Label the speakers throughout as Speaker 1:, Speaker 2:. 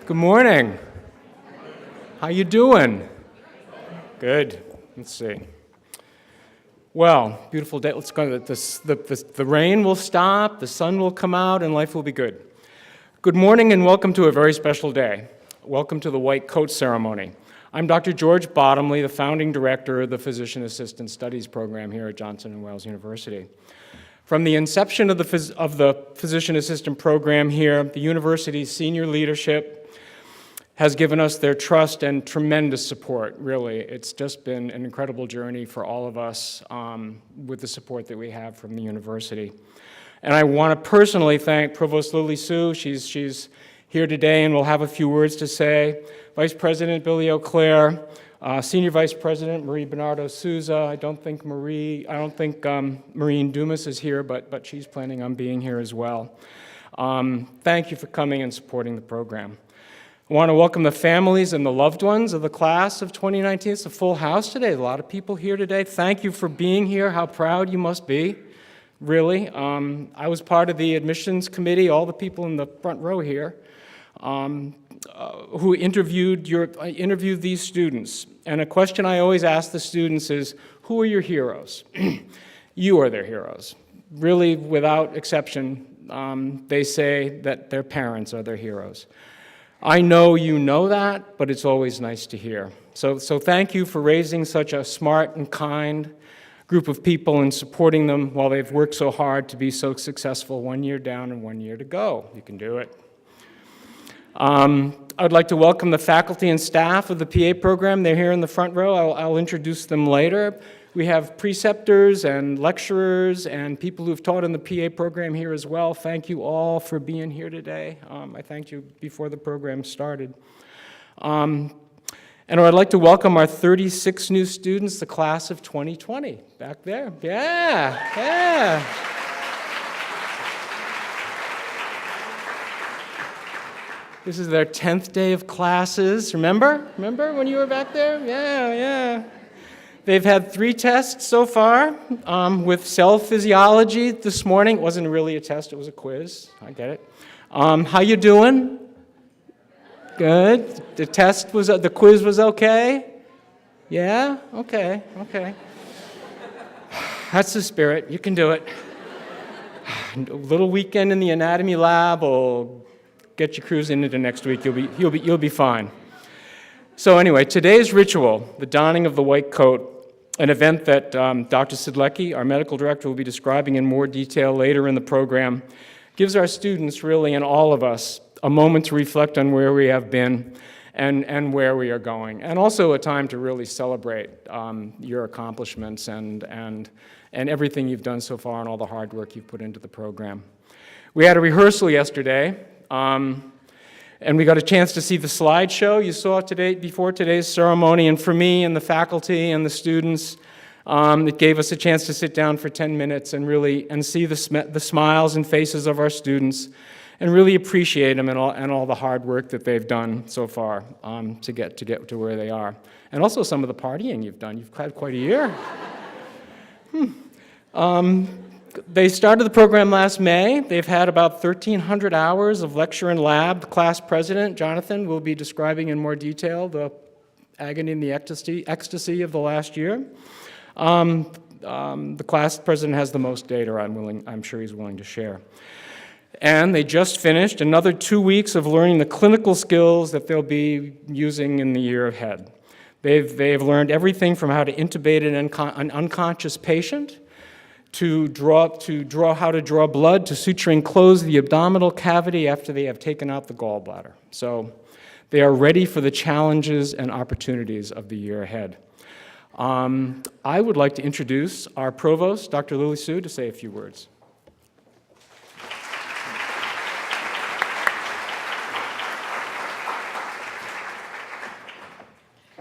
Speaker 1: Good morning. How you doing? Good. Let's see. Well, beautiful day. Let's go. The rain will stop, the sun will come out, and life will be good. Good morning and welcome to a very special day. Welcome to the White Coat Ceremony. I'm Dr. George Bottomley, the founding director of the Physician Assistant Studies program here at Johnson & Wales University. From the inception of the Physician Assistant program here, the university's senior leadership has given us their trust and tremendous support, really. It's just been an incredible journey for all of us with the support that we have from the university. And I want to personally thank Provost Lily Sue. She's here today and will have a few words to say. Vice President Billy O'Clair, Senior Vice President Marie Bernardo Souza. I don't think Maureen Dumas is here, but she's planning on being here as well. Thank you for coming and supporting the program. I want to welcome the families and the loved ones of the class of 2019. It's a full house today. A lot of people here today. Thank you for being here. How proud you must be, really. I was part of the admissions committee, all the people in the front row here, who interviewed these students. And a question I always ask the students is, who are your heroes? You are their heroes. Really, without exception, they say that their parents are their heroes. I know you know that, but it's always nice to hear. So thank you for raising such a smart and kind group of people and supporting them while they've worked so hard to be so successful. 1 year down and 1 year to go. You can do it. I'd like to welcome the faculty and staff of the PA program. They're here in the front row. I'll introduce them later. We have preceptors and lecturers and people who've taught in the PA program here as well. Thank you all for being here today. I thanked you before the program started. And I'd like to welcome our 36 new students, the class of 2020. Back there. Yeah. This is their 10th day of classes. Remember when you were back there? Yeah. They've had 3 tests so far with cell physiology this morning. It wasn't really a test, it was a quiz. I get it. How you doing? Good. The quiz was okay? Yeah? Okay. That's the spirit. You can do it. A little weekend in the anatomy lab will get you cruising into next week. You'll be fine. So anyway, today's ritual, the donning of the white coat, an event that Dr. Sidlecki, our medical director, will be describing in more detail later in the program, gives our students, really, and all of us, a moment to reflect on where we have been and where we are going, and also a time to really celebrate your accomplishments and everything you've done so far and all the hard work you've put into the program. We had a rehearsal yesterday, and we got a chance to see the slideshow you saw today before today's ceremony, and for me and the faculty and the students, it gave us a chance to sit down for 10 minutes and see the smiles and faces of our students and really appreciate them and all the hard work that they've done so far to get to where they are. And also some of the partying you've done. You've had quite a year. They started the program last May. They've had about 1,300 hours of lecture and lab. The class president, Jonathan, will be describing in more detail the agony and the ecstasy of the last year. The class president has the most data I'm sure he's willing to share. And they just finished another 2 weeks of learning the clinical skills that they'll be using in the year ahead. They've learned everything from how to intubate an unconscious patient, to how to draw blood, to suture and close the abdominal cavity after they have taken out the gallbladder. So they are ready for the challenges and opportunities of the year ahead. I would like to introduce our provost, Dr. Lily Sue, to say a few words.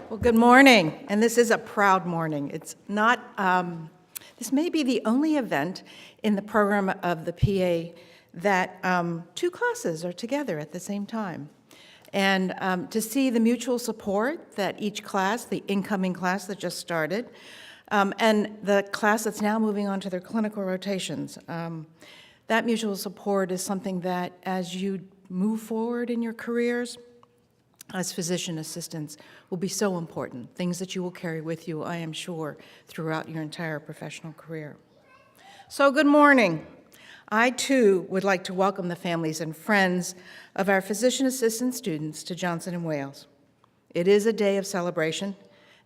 Speaker 2: Well, good morning, and this is a proud morning. It's not, this may be the only event in the program of the PA that 2 classes are together at the same time. And to see the mutual support that each class, the incoming class that just started, and the class that's now moving on to their clinical rotations, that mutual support is something that as you move forward in your careers, as physician assistants will be so important, things that you will carry with you, I am sure, throughout your entire professional career. So good morning. I, too, would like to welcome the families and friends of our physician assistant students to Johnson & Wales. It is a day of celebration,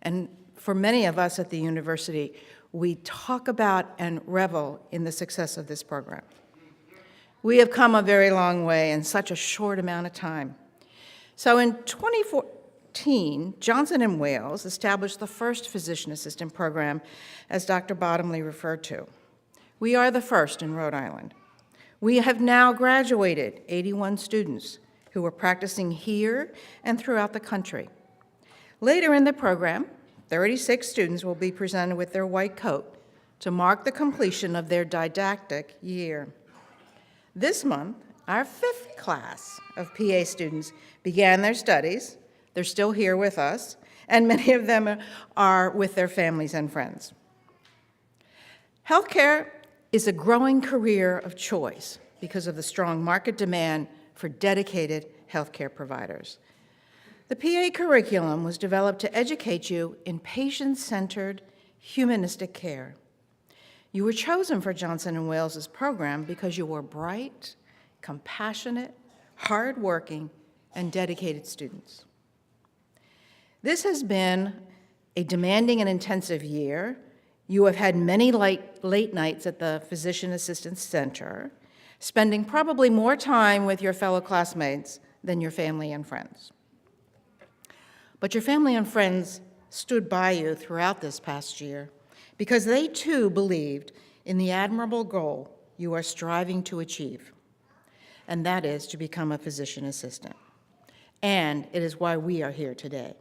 Speaker 2: and for many of us at the university, we talk about and revel in the success of this program. We have come a very long way in such a short amount of time. So in 2014, Johnson & Wales established the first physician assistant program, as Dr. Bottomley referred to. We are the first in Rhode Island. We have now graduated 81 students who are practicing here and throughout the country. Later in the program, 36 students will be presented with their white coat to mark the completion of their didactic year. This month, our 5th class of PA students began their studies. They're still here with us, and many of them are with their families and friends. Healthcare is a growing career of choice because of the strong market demand for dedicated healthcare providers. The PA curriculum was developed to educate you in patient-centered, humanistic care. You were chosen for Johnson & Wales's program because you were bright, compassionate, hardworking, and dedicated students. This has been a demanding and intensive year. You have had many late nights at the Physician Assistance Center, spending probably more time with your fellow classmates than your family and friends. But your family and friends stood by you throughout this past year because they too believed in the admirable goal you are striving to achieve, and that is to become a physician assistant. And it is why we are here today.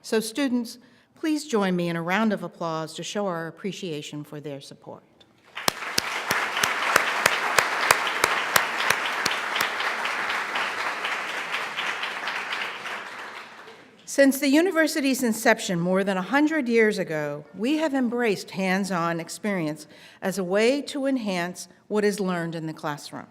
Speaker 2: So students, please join me in a round of applause to show our appreciation for their support. Since the university's inception more than 100 years ago, we have embraced hands-on experience as a way to enhance what is learned in the classroom.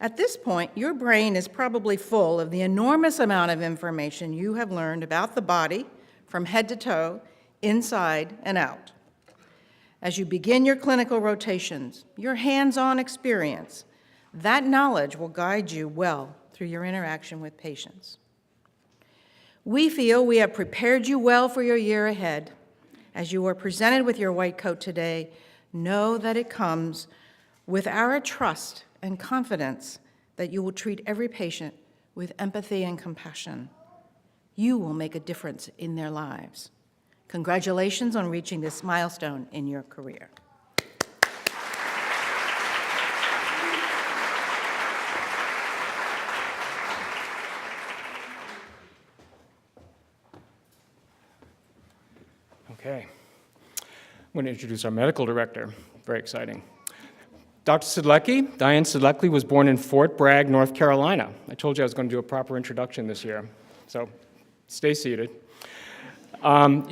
Speaker 2: At this point, your brain is probably full of the enormous amount of information you have learned about the body from head to toe, inside and out. As you begin your clinical rotations, your hands-on experience, that knowledge will guide you well through your interaction with patients. We feel we have prepared you well for your year ahead. As you are presented with your white coat today, know that it comes with our trust and confidence that you will treat every patient with empathy and compassion. You will make a difference in their lives. Congratulations on reaching this milestone in your career.
Speaker 1: Okay. I'm going to introduce our medical director. Very exciting. Dr. Sidlecki, Diane Sidlecki, was born in Fort Bragg, North Carolina. I told you I was going to do a proper introduction this year, so stay seated.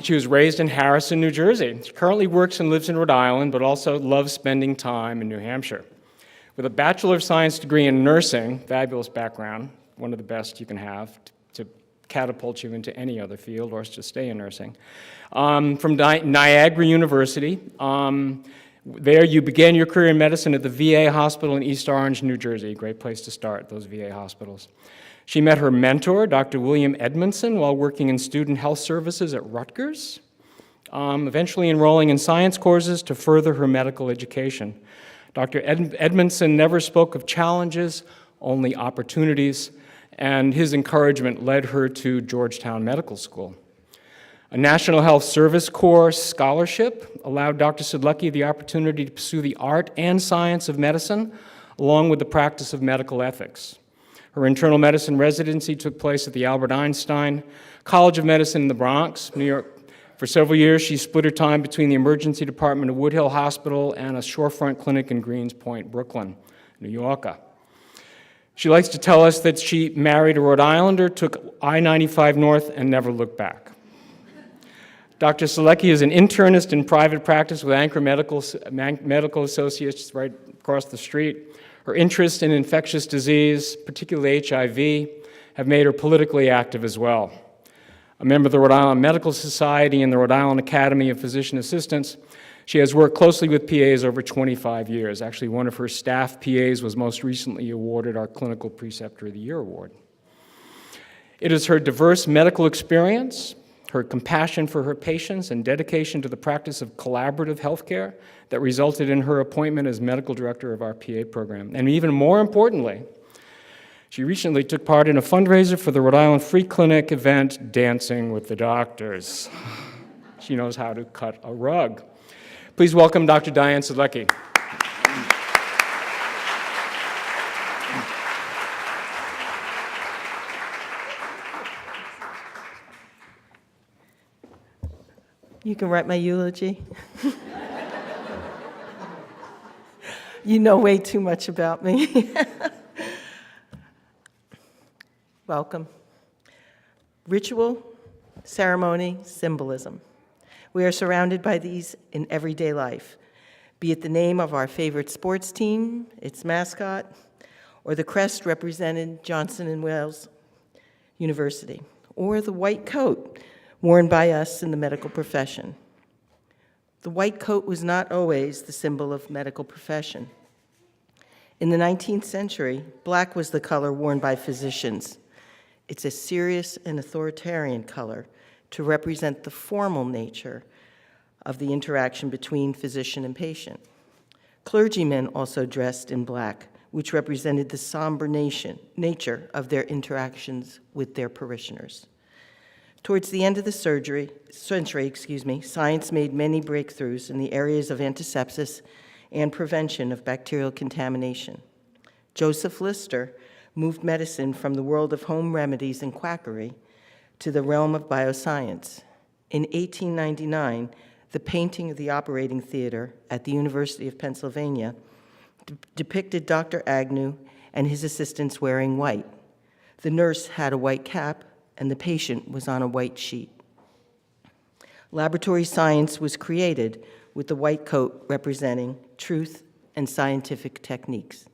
Speaker 1: She was raised in Harrison, New Jersey. She currently works and lives in Rhode Island, but also loves spending time in New Hampshire. With a Bachelor of Science degree in nursing, fabulous background, one of the best you can have to catapult you into any other field or to stay in nursing. From Niagara University, there you began your career in medicine at the VA hospital in East Orange, New Jersey. Great place to start, those VA hospitals. She met her mentor, Dr. William Edmondson, while working in student health services at Rutgers, eventually enrolling in science courses to further her medical education. Dr. Edmondson never spoke of challenges, only opportunities, and his encouragement led her to Georgetown Medical School. A National Health Service Corps scholarship allowed Dr. Sidlecki the opportunity to pursue the art and science of medicine, along with the practice of medical ethics. Her internal medicine residency took place at the Albert Einstein College of Medicine in the Bronx, New York. For several years, she split her time between the emergency department of Woodhill Hospital and a shorefront clinic in Greens Point, Brooklyn, New York. She likes to tell us that she married a Rhode Islander, took I-95 north, and never looked back. Dr. Sidlecki is an internist in private practice with Anchor Medical Associates right across the street. Her interest in infectious disease, particularly HIV, have made her politically active as well. A member of the Rhode Island Medical Society and the Rhode Island Academy of Physician Assistants, she has worked closely with PAs over 25 years. Actually, one of her staff PAs was most recently awarded our Clinical Preceptor of the Year award. It is her diverse medical experience, her compassion for her patients, and dedication to the practice of collaborative healthcare that resulted in her appointment as medical director of our PA program. And even more importantly, she recently took part in a fundraiser for the Rhode Island Free Clinic event, Dancing with the Doctors. She knows how to cut a rug. Please welcome Dr. Diane Sedlecki.
Speaker 3: You can write my eulogy. You know way too much about me. Welcome. Ritual, ceremony, symbolism. We are surrounded by these in everyday life, be it the name of our favorite sports team, its mascot, or the crest representing Johnson & Wales University, or the white coat worn by us in the medical profession. The white coat was not always the symbol of medical profession. In the 19th century, black was the color worn by physicians. It's a serious and authoritarian color to represent the formal nature of the interaction between physician and patient. Clergymen also dressed in black, which represented the somber nature of their interactions with their parishioners. Towards the end of the century, science made many breakthroughs in the areas of antisepsis and prevention of bacterial contamination. Joseph Lister moved medicine from the world of home remedies and quackery to the realm of bioscience. In 1899, the painting of the operating theater at the University of Pennsylvania depicted Dr. Agnew and his assistants wearing white. The nurse had a white cap, and the patient was on a white sheet. Laboratory science was created with the white coat representing truth and scientific techniques.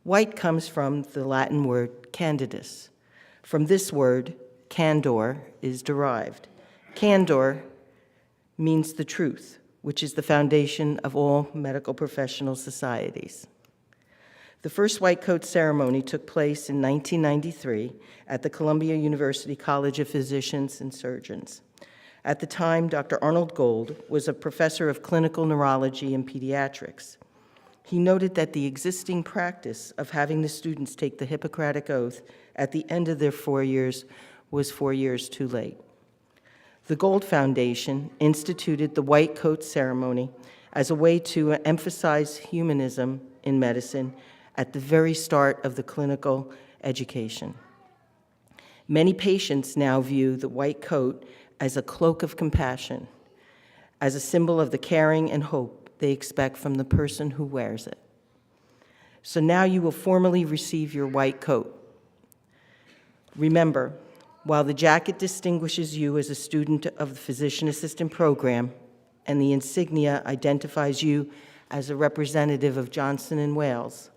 Speaker 3: White comes from the Latin word candidus. From this word, candor is derived. Candor means the truth, which is the foundation of all medical professional societies. The first white coat ceremony took place in 1993 at the Columbia University College of Physicians and Surgeons. At the time, Dr. Arnold Gold was a professor of clinical neurology and pediatrics. He noted that the existing practice of having the students take the Hippocratic Oath at the end of their 4 years was 4 years too late. The Gold Foundation instituted the white coat ceremony as a way to emphasize humanism in medicine at the very start of the clinical education. Many patients now view the white coat as a cloak of compassion, as a symbol of the caring and hope they expect from the person who wears it. So now you will formally receive your white coat. Remember, while the jacket distinguishes you as a student of the physician assistant program and the insignia identifies you as a representative of Johnson & Wales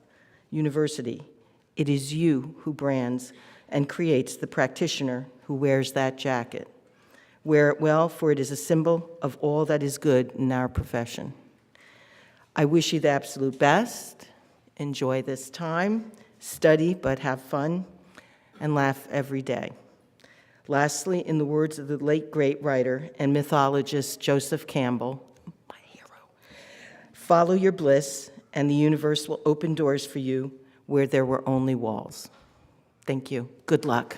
Speaker 3: University, it is you who brands and creates the practitioner who wears that jacket. Wear it well, for it is a symbol of all that is good in our profession. I wish you the absolute best. Enjoy this time. Study, but have fun, and laugh every day. Lastly, in the words of the late great writer and mythologist Joseph Campbell, my hero, follow your bliss, and the universe will open doors for you where there were only walls. Thank you. Good luck.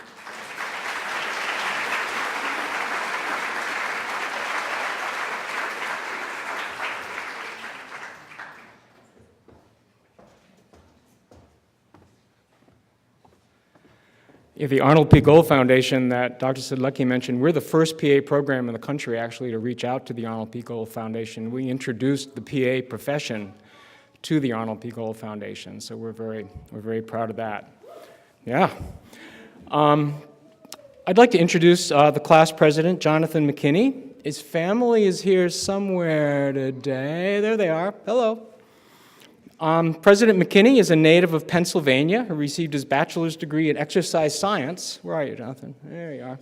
Speaker 1: The Arnold P. Gold Foundation that Dr. Sedlecki mentioned, we're the first PA program in the country actually to reach out to the Arnold P. Gold Foundation. We introduced the PA profession to the Arnold P. Gold Foundation, so we're very proud of that. Yeah. I'd like to introduce the class president, Jonathan Mckinney. His family is here somewhere today. There they are. Hello. President Mckinney is a native of Pennsylvania who received his bachelor's degree in exercise science. Where are you, Jonathan? There you are.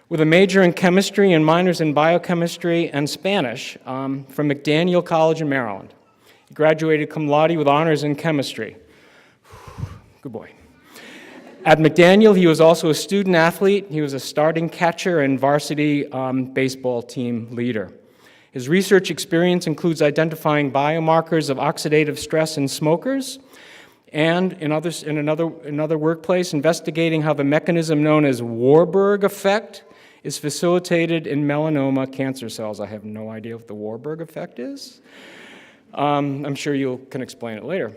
Speaker 1: With a major in chemistry and minors in biochemistry and Spanish from McDaniel College in Maryland. He graduated cum laude with honors in chemistry. Good boy. At McDaniel, he was also a student athlete. He was a starting catcher and varsity baseball team leader. His research experience includes identifying biomarkers of oxidative stress in smokers, and in another workplace, investigating how the mechanism known as Warburg effect is facilitated in melanoma cancer cells. I have no idea what the Warburg effect is. I'm sure you can explain it later.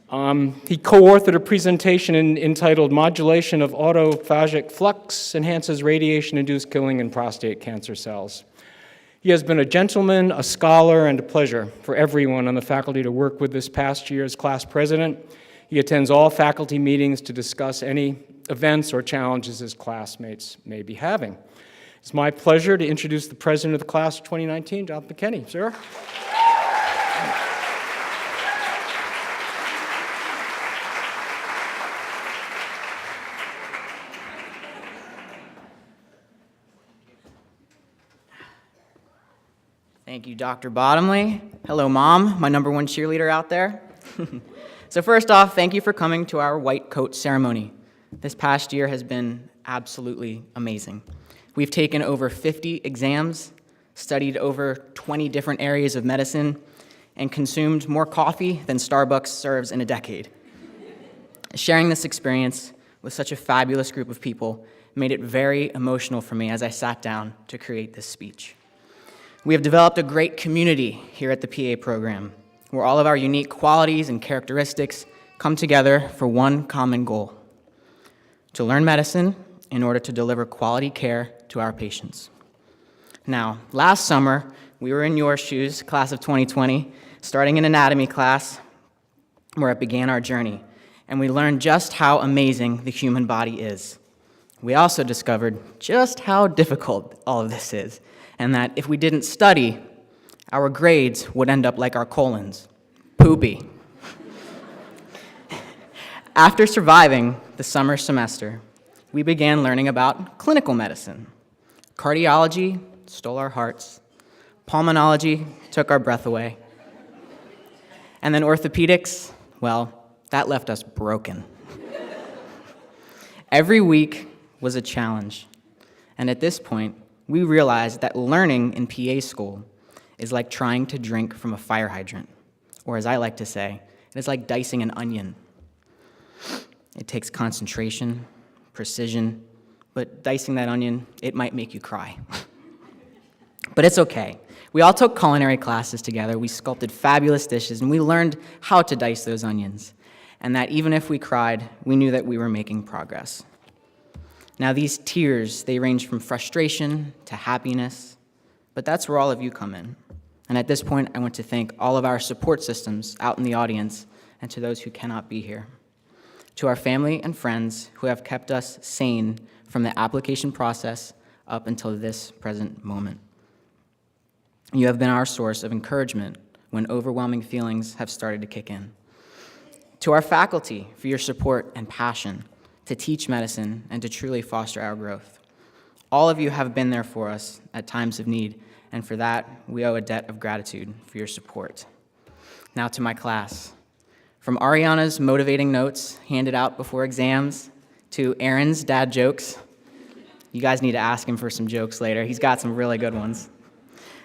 Speaker 1: He co-authored a presentation entitled Modulation of Autophagic Flux Enhances Radiation-Induced Killing in Prostate Cancer Cells. He has been a gentleman, a scholar, and a pleasure for everyone on the faculty to work with this past year as class president. He attends all faculty meetings to discuss any events or challenges his classmates may be having. It's my pleasure to introduce the president of the class of 2019, John Mckinney. Sir?
Speaker 4: Thank you, Dr. Bottomley. Hello, Mom, my number one cheerleader out there. So first off, thank you for coming to our white coat ceremony. This past year has been absolutely amazing. We've taken over 50 exams, studied over 20 different areas of medicine, and consumed more coffee than Starbucks serves in a decade. Sharing this experience with such a fabulous group of people made it very emotional for me as I sat down to create this speech. We have developed a great community here at the PA program, where all of our unique qualities and characteristics come together for one common goal: to learn medicine in order to deliver quality care to our patients. Now, last summer, we were in your shoes, class of 2020, starting an anatomy class where it began our journey, and we learned just how amazing the human body is. We also discovered just how difficult all of this is, and that if we didn't study, our grades would end up like our colons, poopy. After surviving the summer semester, we began learning about clinical medicine. Cardiology stole our hearts. Pulmonology took our breath away. And then orthopedics, well, that left us broken. Every week was a challenge. And at this point, we realized that learning in PA school is like trying to drink from a fire hydrant. Or as I like to say, it is like dicing an onion. It takes concentration, precision, but dicing that onion, it might make you cry. But it's okay. We all took culinary classes together, we sculpted fabulous dishes, and we learned how to dice those onions. And that even if we cried, we knew that we were making progress. Now these tears, they range from frustration to happiness, but that's where all of you come in. And at this point, I want to thank all of our support systems out in the audience and to those who cannot be here. To our family and friends who have kept us sane from the application process up until this present moment. You have been our source of encouragement when overwhelming feelings have started to kick in. To our faculty for your support and passion to teach medicine and to truly foster our growth. All of you have been there for us at times of need, and for that, we owe a debt of gratitude for your support. Now to my class. From Ariana's motivating notes handed out before exams to Aaron's dad jokes. You guys need to ask him for some jokes later. He's got some really good ones.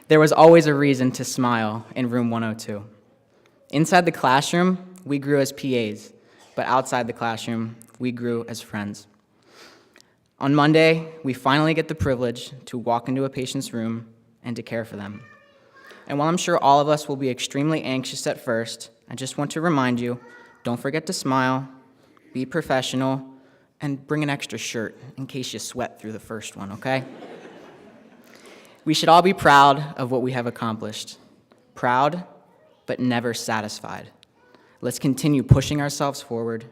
Speaker 4: There was always a reason to smile in room 102. Inside the classroom, we grew as PAs, but outside the classroom, we grew as friends. On Monday, we finally get the privilege to walk into a patient's room and to care for them. And while I'm sure all of us will be extremely anxious at first, I just want to remind you, don't forget to smile, be professional, and bring an extra shirt in case you sweat through the first one, okay? We should all be proud of what we have accomplished. Proud, but never satisfied. Let's continue pushing ourselves forward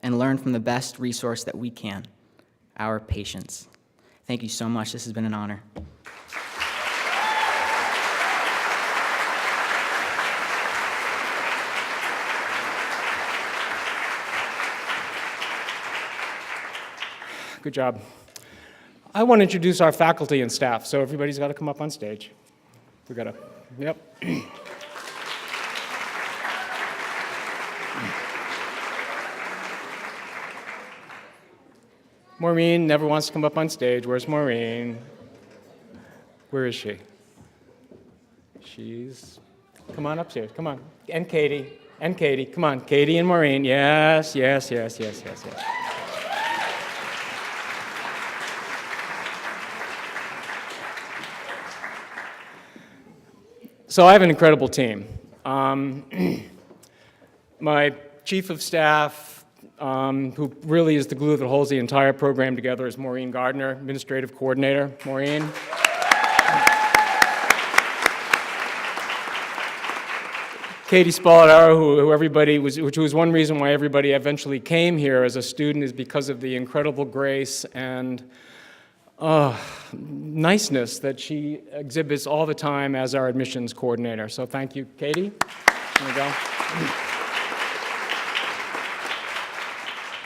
Speaker 4: and learn from the best resource that we can, our patients. Thank you so much. This has been an honor.
Speaker 1: Good job. I want to introduce our faculty and staff, so everybody's got to come up on stage. We got to, yep. Maureen never wants to come up on stage. Where's Maureen? Where is she? Come on upstairs, come on. And Katie, come on. Katie and Maureen, yes. So I have an incredible team. My chief of staff, who really is the glue that holds the entire program together, is Maureen Gardner, administrative coordinator. Maureen. Katie Spalladaro, which was one reason why everybody eventually came here as a student, is because of the incredible grace and niceness that she exhibits all the time as our admissions coordinator. So thank you, Katie. There you go.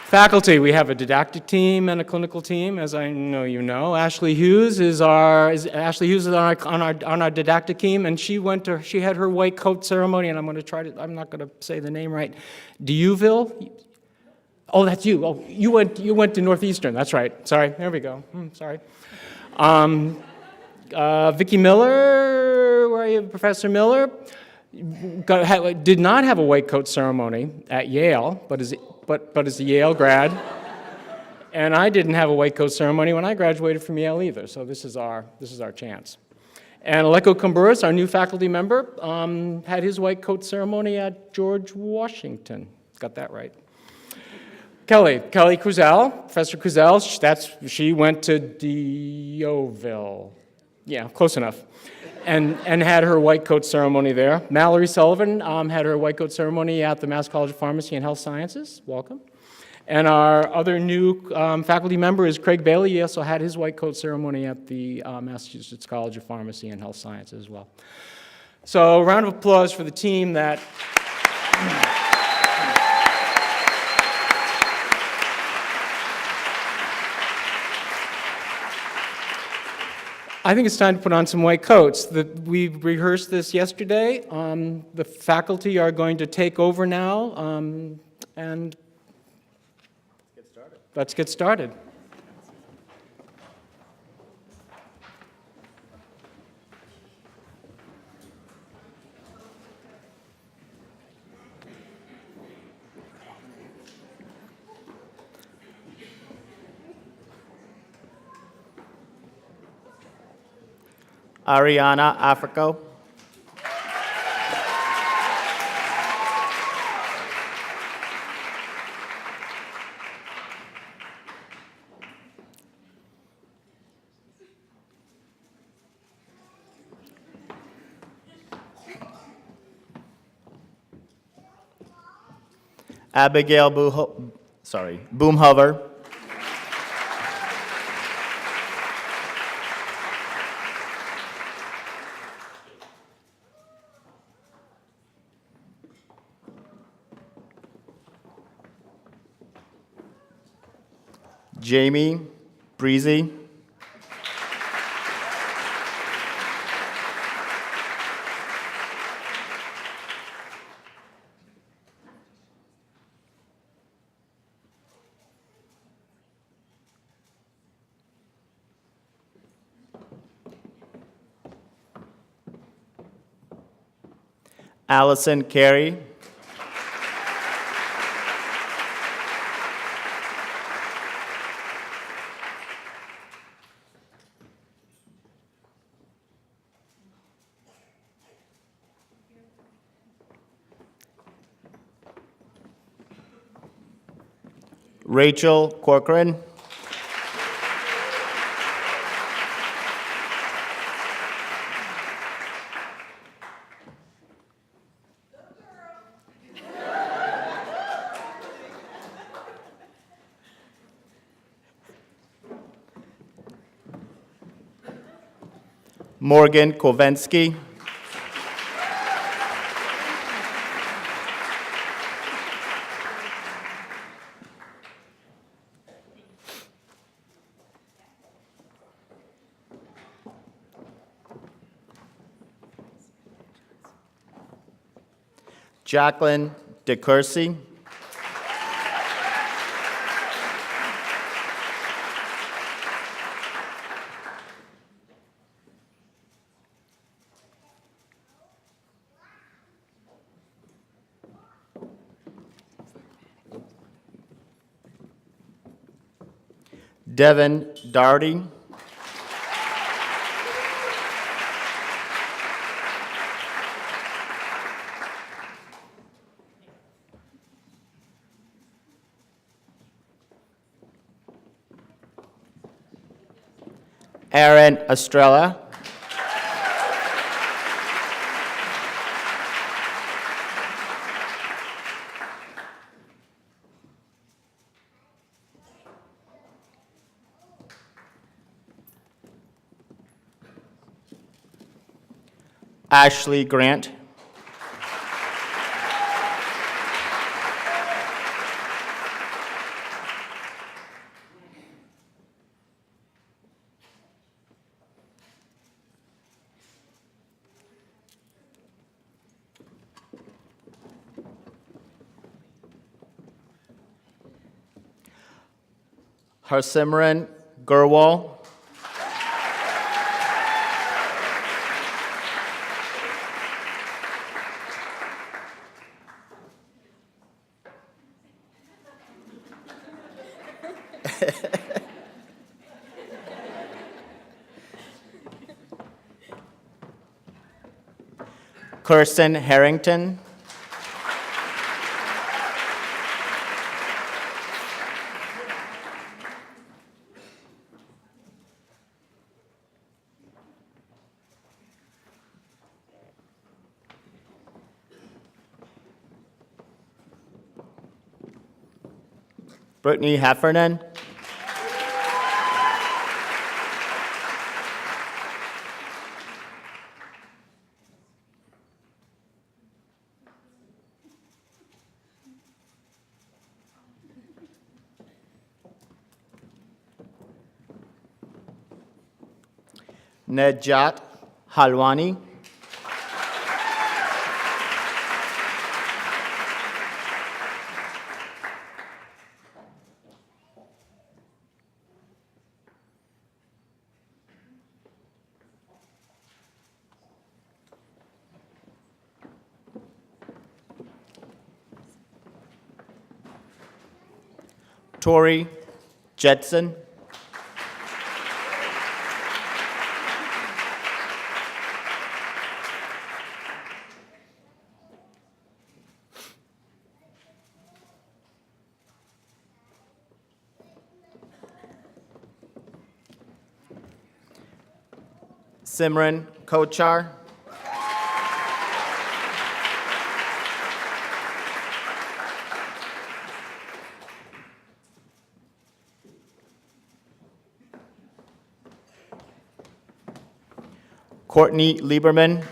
Speaker 1: Faculty, we have a didactic team and a clinical team, as I know you know. Ashley Hughes is on our didactic team, and she had her white coat ceremony, and I'm not gonna say the name right. Deauville? Oh, that's you. Oh, you went to Northeastern. That's right. Sorry. There we go. Sorry. Vicki Miller, where are you, Professor Miller? Did not have a white coat ceremony at Yale, but is a Yale grad. And I didn't have a white coat ceremony when I graduated from Yale either. So this is our chance. And Aleko Kumburis, our new faculty member, had his white coat ceremony at George Washington. Got that right. Kelly Cruzel, Professor Cruzel, she went to Deauville. Yeah, close enough. And had her white coat ceremony there. Mallory Sullivan had her white coat ceremony at the Mass College of Pharmacy and Health Sciences. Welcome. And our other new faculty member is Craig Bailey. He also had his white coat ceremony at the Massachusetts College of Pharmacy and Health Sciences as well. So a round of applause for the team that... I think it's time to put on some white coats. We rehearsed this yesterday. The faculty are going to take over now, and let's get started.
Speaker 5: Ariana Africo. Abigail Boomhover. Jamie Breezy. Allison Carey. Rachel Corcoran. Morgan Kovensky. Jacqueline DeCursey. Devin Doherty. Aaron Estrella. Ashley Grant. Harsimran Gurwal. Kirsten Harrington. Brittany Heffernan. Nejat Halwani. Tori Jetson. Simran Kochar. Courtney Lieberman.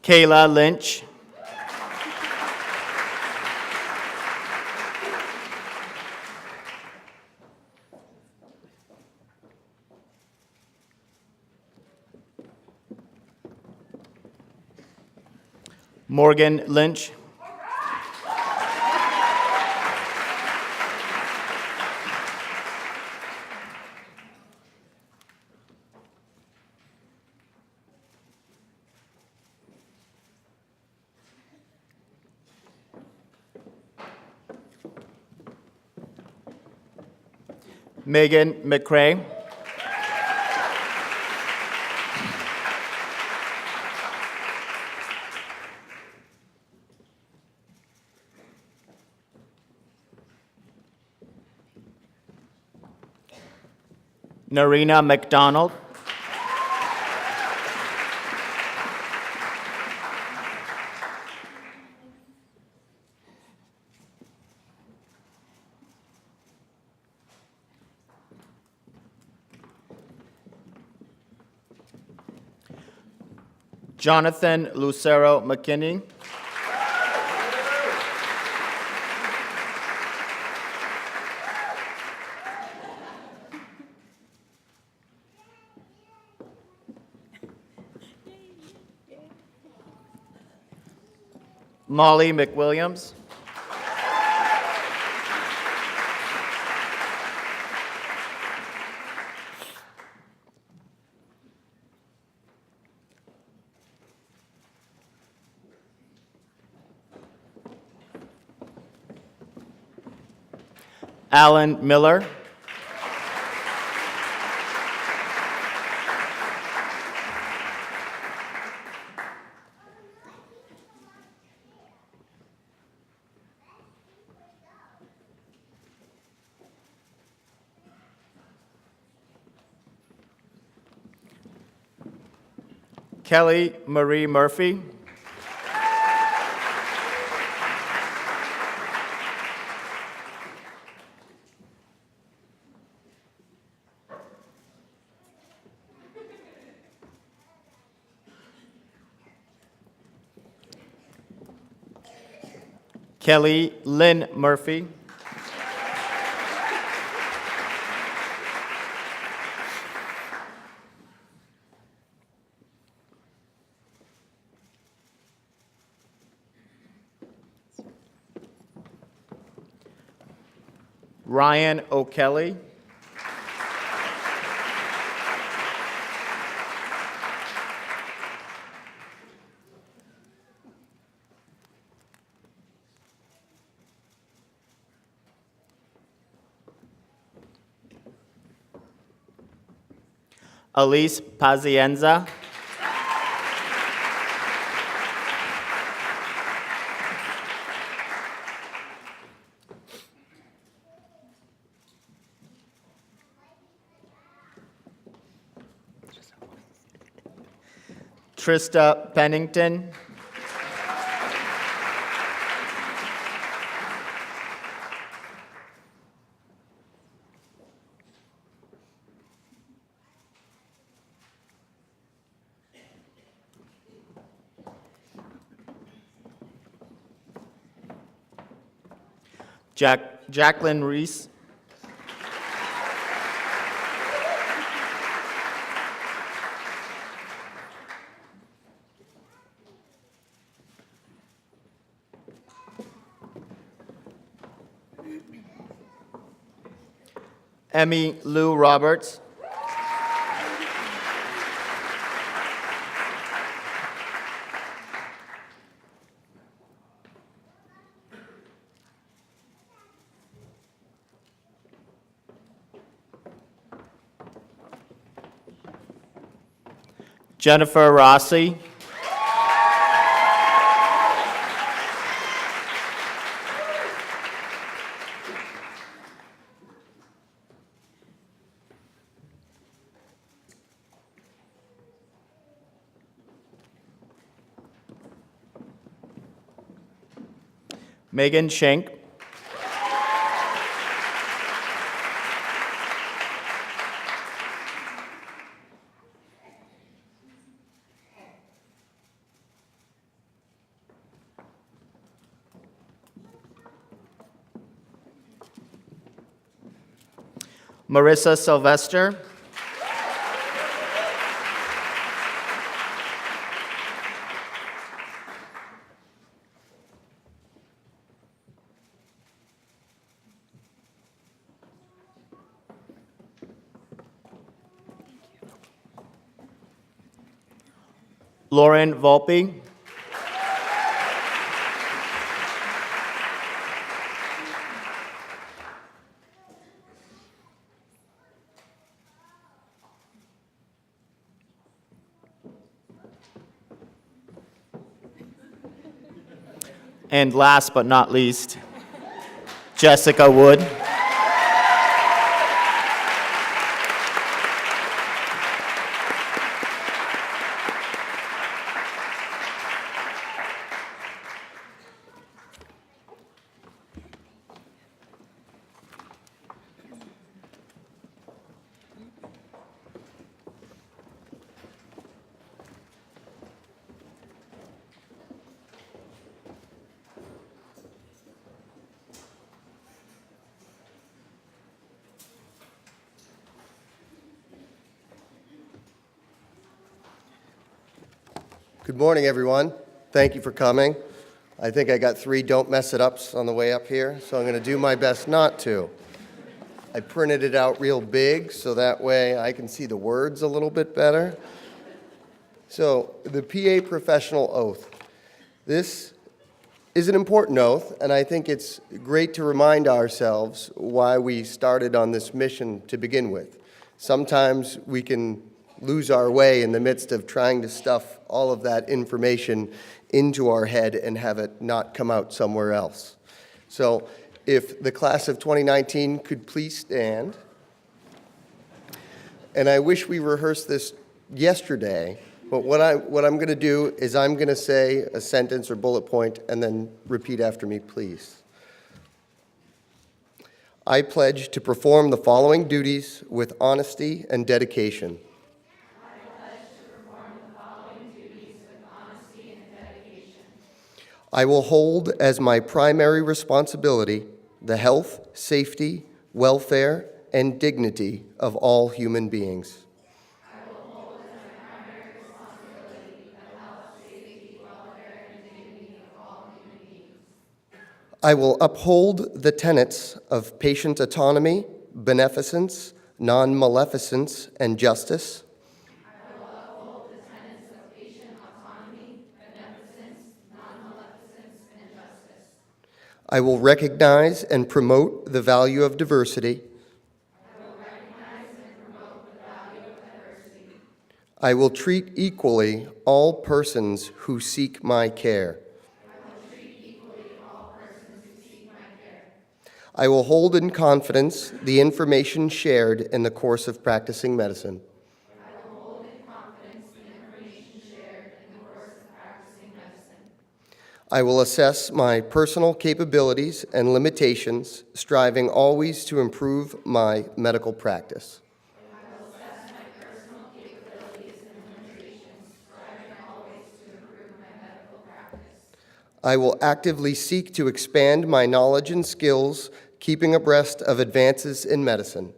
Speaker 5: Kayla Lynch. Morgan Lynch. Megan McCrae. Narina McDonald. Jonathan Lucero Mckinney. Molly McWilliams. Alan Miller. Kelly Marie Murphy. Kelly Lynn Murphy. Ryan O'Kelly. Elise Pazienza. Trista Pennington. Jacqueline Reese. Emmy Lou Roberts. Jennifer Rossi. Megan Schenk. Marissa Sylvester. Lauren Volpe. And last but not least, Jessica Wood.
Speaker 6: Good morning, everyone. Thank you for coming. I think I got 3 don't mess it ups on the way up here, so I'm going to do my best not to. I printed it out real big so that way I can see the words a little bit better. So, the PA professional oath. This is an important oath, and I think it's great to remind ourselves why we started on this mission to begin with. Sometimes we can lose our way in the midst of trying to stuff all of that information into our head and have it not come out somewhere else. So if the class of 2019 could please stand. And I wish we rehearsed this yesterday, but what I'm going to do is I'm going to say a sentence or bullet point and then repeat after me, please. I pledge to perform the following duties with honesty and dedication. I will hold as my primary responsibility the health, safety, welfare, and dignity of all human beings. I will hold as my primary responsibility the health, safety, welfare, and dignity of all human beings. I will uphold the tenets of patient autonomy, beneficence, non-maleficence, and justice. I will recognize and promote the value of diversity. I will treat equally all persons who seek my care. I will hold in confidence the information shared in the course of practicing medicine. I will assess my personal capabilities and limitations, striving always to improve my medical practice. I will actively seek to expand my knowledge and skills, keeping abreast of advances in medicine.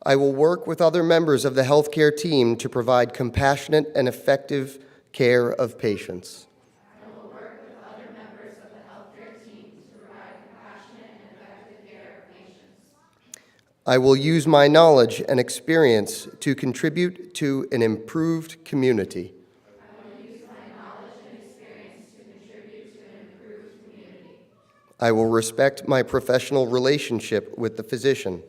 Speaker 6: I will work with other members of the healthcare team to provide compassionate and effective care of patients. I will work with other members of the healthcare team to provide compassionate and effective care of patients. I will use my knowledge and experience to contribute to an improved community. I will use my knowledge and experience to contribute to an improved community. I will respect my professional relationship with the physician.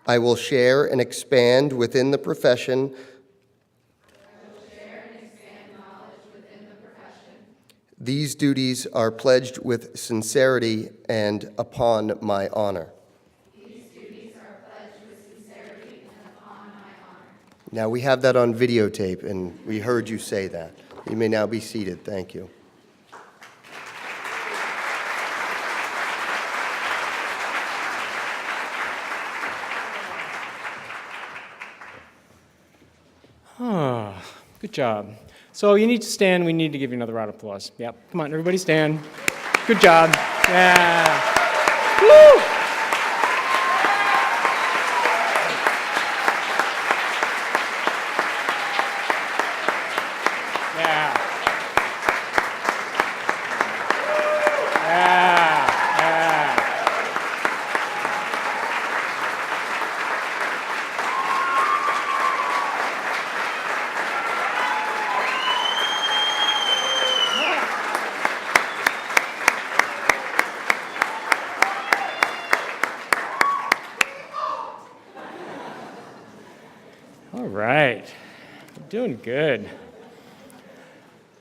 Speaker 6: I will share and expand within the profession. These duties are pledged with sincerity and upon my honor. Now, we have that on videotape, and we heard you say that. You may now be seated. Thank you.
Speaker 1: Good job. So you need to stand. We need to give you another round of applause. Yep. Come on, everybody stand. Good job. Yeah. Woo! Yeah. Yeah. Yeah. All right. You're doing good.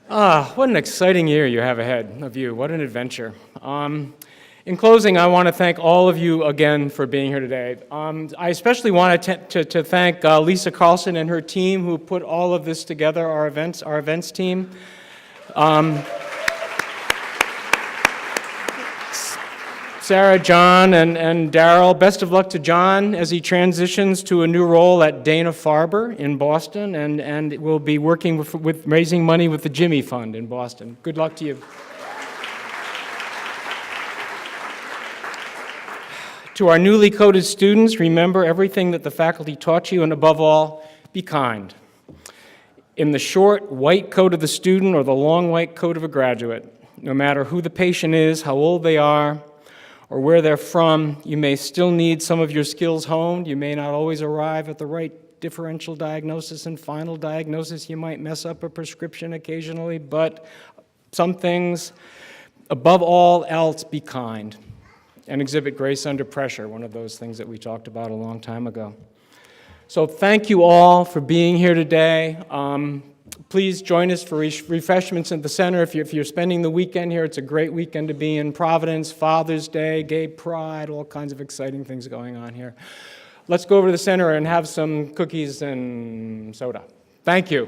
Speaker 1: What an exciting year you have ahead of you. What an adventure. In closing, I want to thank all of you again for being here today. I especially want to thank Lisa Carlson and her team who put all of this together, our events team. Sarah, John, and Daryl, best of luck to John as he transitions to a new role at Dana-Farber in Boston, and will be working with raising money with the Jimmy Fund in Boston. Good luck to you. To our newly coded students, remember everything that the faculty taught you, and above all, be kind. In the short white coat of the student or the long white coat of a graduate, no matter who the patient is, how old they are, or where they're from, you may still need some of your skills honed. You may not always arrive at the right differential diagnosis and final diagnosis. You might mess up a prescription occasionally, but some things, above all else, be kind and exhibit grace under pressure, one of those things that we talked about a long time ago. So thank you all for being here today. Please join us for refreshments at the center. If you're spending the weekend here, it's a great weekend to be in. Providence, Father's Day, Gay Pride, all kinds of exciting things going on here. Let's go over to the center and have some cookies and soda. Thank you.